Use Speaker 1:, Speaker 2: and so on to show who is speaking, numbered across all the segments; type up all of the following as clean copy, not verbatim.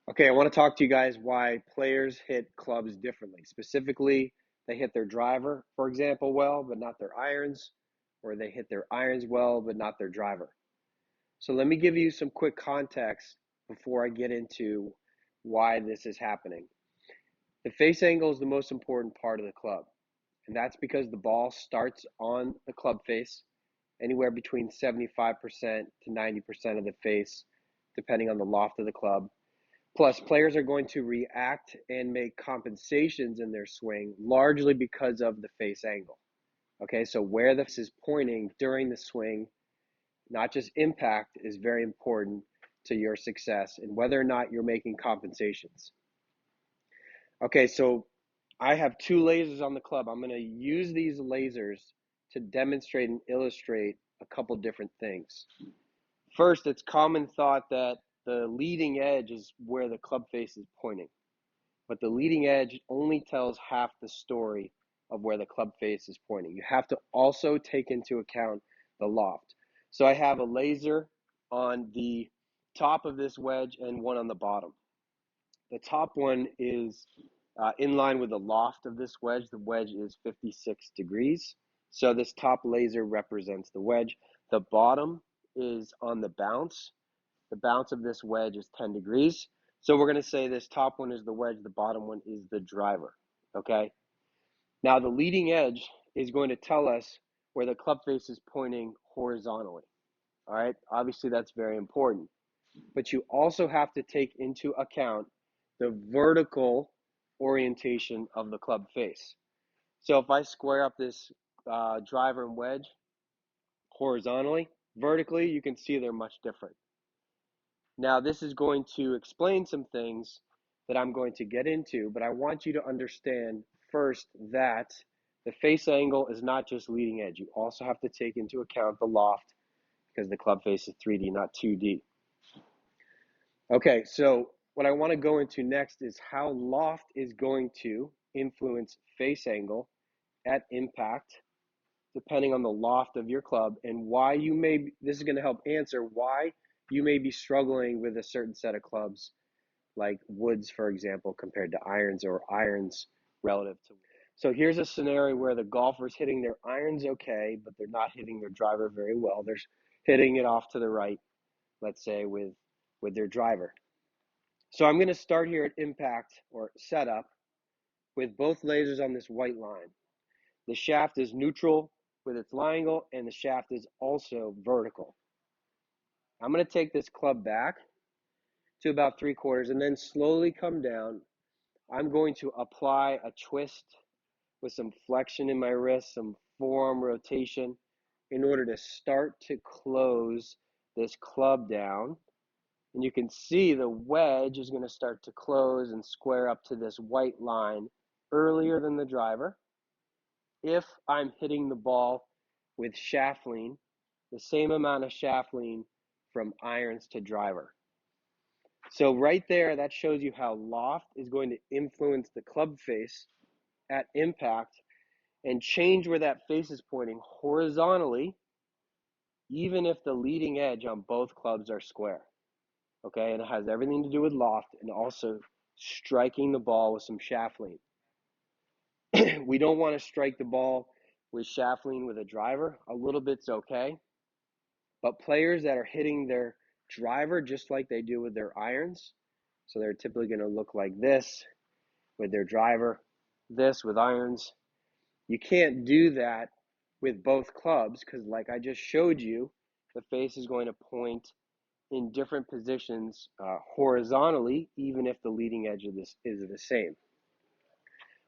Speaker 1: Okay, I want to talk to you guys why players hit clubs differently. Specifically, they hit their driver, for example, well, but not their irons, or they hit their irons well, but not their driver. So let me give you some quick context before I get into why this is happening. The face angle is the most important part of the club, and that's because the ball starts on the club face, anywhere between 75% to 90% of the face, depending on the loft of the club. Plus, players are going to react and make compensations in their swing largely because of the face angle. Okay, so where the face is pointing during the swing, not just impact, is very important to your success and whether or not you're making compensations. Okay, so I have two lasers on the club. I'm going to use these lasers to demonstrate and illustrate a couple different things. First, it's common thought that the leading edge is where the club face is pointing, but the leading edge only tells half the story of where the club face is pointing. You have to also take into account the loft. So I have a laser on the top of this wedge and one on the bottom. The top one is in line with the loft of this wedge. The wedge is 56 degrees. So this top laser represents the wedge. The bottom is on the bounce. The bounce of this wedge is 10 degrees. So we're going to say this top one is the wedge, the bottom one is the driver, okay? Now the leading edge is going to tell us where the club face is pointing horizontally, all right? Obviously that's very important, but you also have to take into account the vertical orientation of the club face. So if I square up this driver and wedge horizontally, vertically, you can see they're much different. Now, this is going to explain some things that I'm going to get into, but I want you to understand first that the face angle is not just leading edge. You also have to take into account the loft because the club face is 3D, not 2D. Okay, so what I want to go into next is how loft is going to influence face angle at impact depending on the loft of your club and why you may, this is going to help answer why you may be struggling with a certain set of clubs like woods, for example, compared to irons or irons relative to. So here's a scenario where the golfer's hitting their irons okay, but they're not hitting their driver very well. They're hitting it off to the right, let's say, with their driver. So I'm going to start here at impact or setup with both lasers on this white line. The shaft is neutral with its line angle, and the shaft is also vertical. I'm going to take this club back to about 3/4 and then slowly come down. I'm going to apply a twist with some flexion in my wrist, some forearm rotation in order to start to close this club down. And you can see the wedge is going to start to close and square up to this white line earlier than the driver. If I'm hitting the ball with shaft lean, the same amount of shaft lean from irons to driver. So right there, that shows you how loft is going to influence the club face at impact and change where that face is pointing horizontally, even if the leading edge on both clubs are square. Okay, and it has everything to do with loft and also striking the ball with some shaft lean. We don't want to strike the ball with shaft lean with a driver. A little bit's okay, but players that are hitting their driver just like they do with their irons, so they're typically going to look like this with their driver, this with irons. You can't do that with both clubs because, like I just showed you, the face is going to point in different positions horizontally, even if the leading edge of this is the same.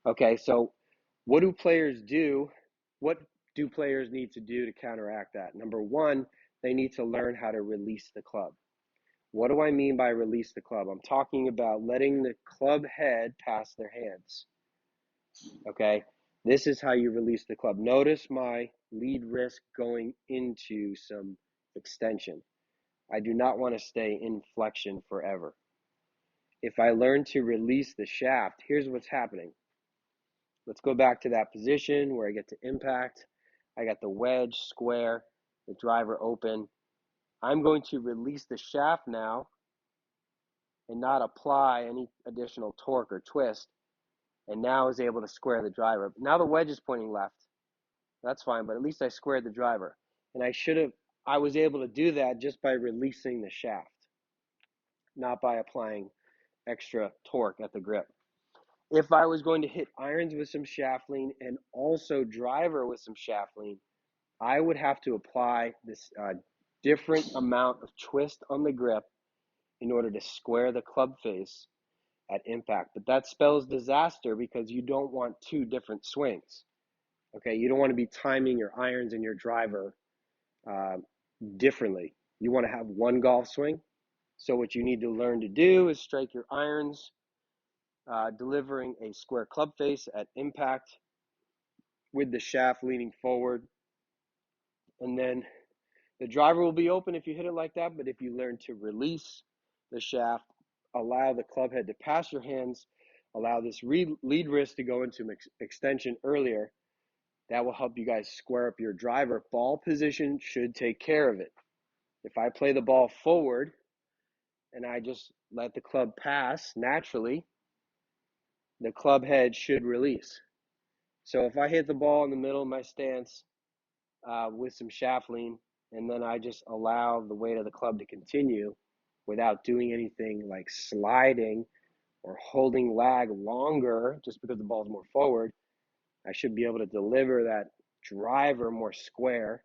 Speaker 1: Okay, so what do players do? What do players need to do to counteract that? Number one, they need to learn how to release the club. What do I mean by release the club? I'm talking about letting the club head pass their hands. Okay, this is how you release the club. Notice my lead wrist going into some extension. I do not want to stay in flexion forever. If I learn to release the shaft, here's what's happening. Let's go back to that position where I get to impact. I got the wedge square, the driver open. I'm going to release the shaft now and not apply any additional torque or twist, and now is able to square the driver. Now the wedge is pointing left. That's fine, but at least I squared the driver. And I was able to do that just by releasing the shaft, not by applying extra torque at the grip. If I was going to hit irons with some shaft lean and also driver with some shaft lean, I would have to apply this different amount of twist on the grip in order to square the club face at impact. But that spells disaster because you don't want two different swings. Okay, you don't want to be timing your irons and your driver differently. You want to have one golf swing. So what you need to learn to do is strike your irons, delivering a square club face at impact with the shaft leaning forward. And then the driver will be open if you hit it like that, but if you learn to release the shaft, allow the club head to pass your hands, allow this lead wrist to go into extension earlier, that will help you guys square up your driver. Ball position should take care of it. If I play the ball forward and I just let the club pass naturally, the club head should release. So if I hit the ball in the middle of my stance with some shaft lean, and then I just allow the weight of the club to continue without doing anything like sliding or holding lag longer just because the ball's more forward, I should be able to deliver that driver more square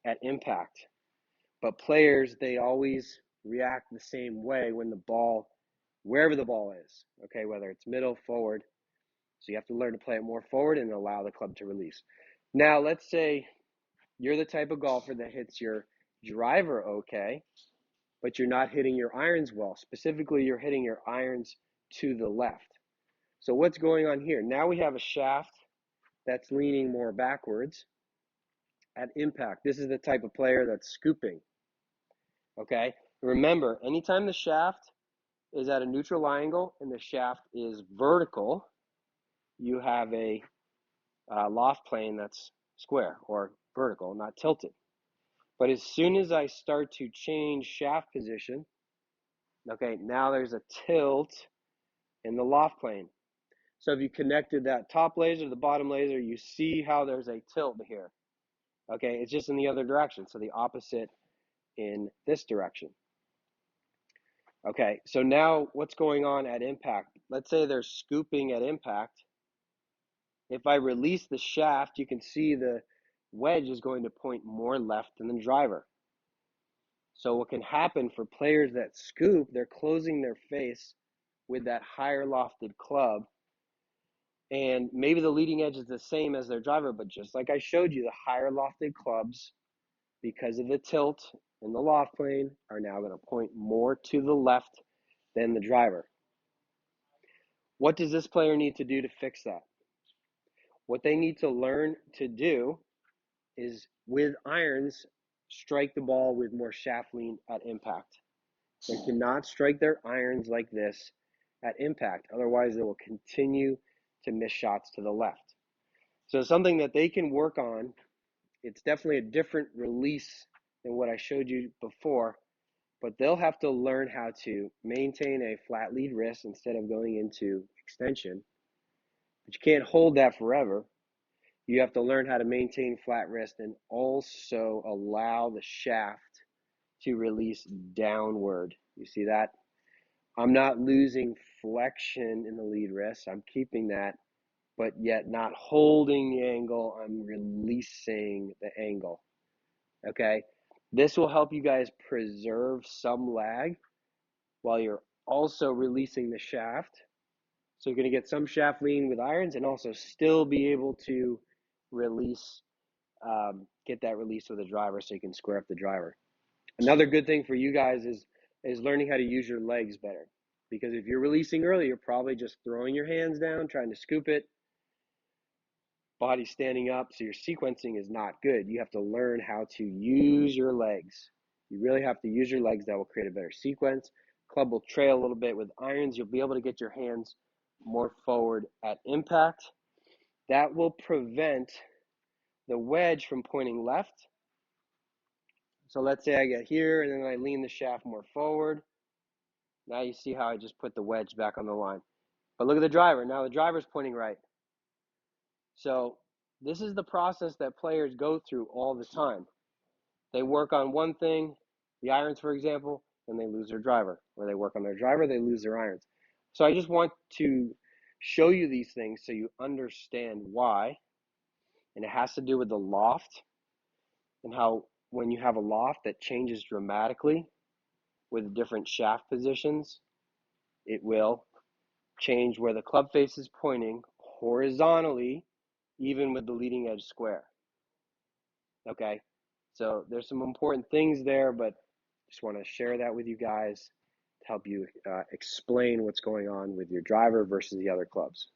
Speaker 1: at impact. But players, they always react the same way when the ball, wherever the ball is, okay, whether it's middle, forward. So you have to learn to play it more forward and allow the club to release. Now, let's say you're the type of golfer that hits your driver okay, but you're not hitting your irons well. Specifically, you're hitting your irons to the left. So what's going on here? Now we have a shaft that's leaning more backwards at impact. This is the type of player that's scooping. Okay? Remember, anytime the shaft is at a neutral angle and the shaft is vertical, you have a loft plane that's square or vertical, not tilted. But as soon as I start to change shaft position, okay, now there's a tilt in the loft plane. So if you connected that top laser to the bottom laser, you see how there's a tilt here. Okay, it's just in the other direction, so the opposite in this direction. Okay, so now what's going on at impact? Let's say they're scooping at impact. If I release the shaft, you can see the wedge is going to point more left than the driver. So what can happen for players that scoop, they're closing their face with that higher lofted club, and maybe the leading edge is the same as their driver, but just like I showed you, the higher lofted clubs, because of the tilt in the loft plane, are now going to point more to the left than the driver. What does this player need to do to fix that? What they need to learn to do is, with irons, strike the ball with more shaft lean at impact. They cannot strike their irons like this at impact. Otherwise, they will continue to miss shots to the left. So something that they can work on, it's definitely a different release than what I showed you before, but they'll have to learn how to maintain a flat lead wrist instead of going into extension. But you can't hold that forever. You have to learn how to maintain flat wrist and also allow the shaft to release downward. You see that? I'm not losing flexion in the lead wrist. I'm keeping that, but yet not holding the angle. I'm releasing the angle. Okay? This will help you guys preserve some lag while you're also releasing the shaft. So you're going to get some shaft lean with irons and also still be able to release, get that release with the driver so you can square up the driver. Another good thing for you guys is learning how to use your legs better. Because if you're releasing early, you're probably just throwing your hands down, trying to scoop it, body standing up, so your sequencing is not good. You have to learn how to use your legs. You really have to use your legs. That will create a better sequence. Club will trail a little bit. With irons, you'll be able to get your hands more forward at impact. That will prevent the wedge from pointing left. So let's say I get here and then I lean the shaft more forward. Now you see how I just put the wedge back on the line. But look at the driver. Now the driver's pointing right. So this is the process that players go through all the time. They work on one thing, the irons, for example, and they lose their driver. Or they work on their driver, they lose their irons. So I just want to show you these things so you understand why. And it has to do with the loft and how when you have a loft that changes dramatically with different shaft positions, it will change where the club face is pointing horizontally, even with the leading edge square. Okay, so there's some important things there, but just want to share that with you guys to help you explain what's going on with your driver versus the other clubs.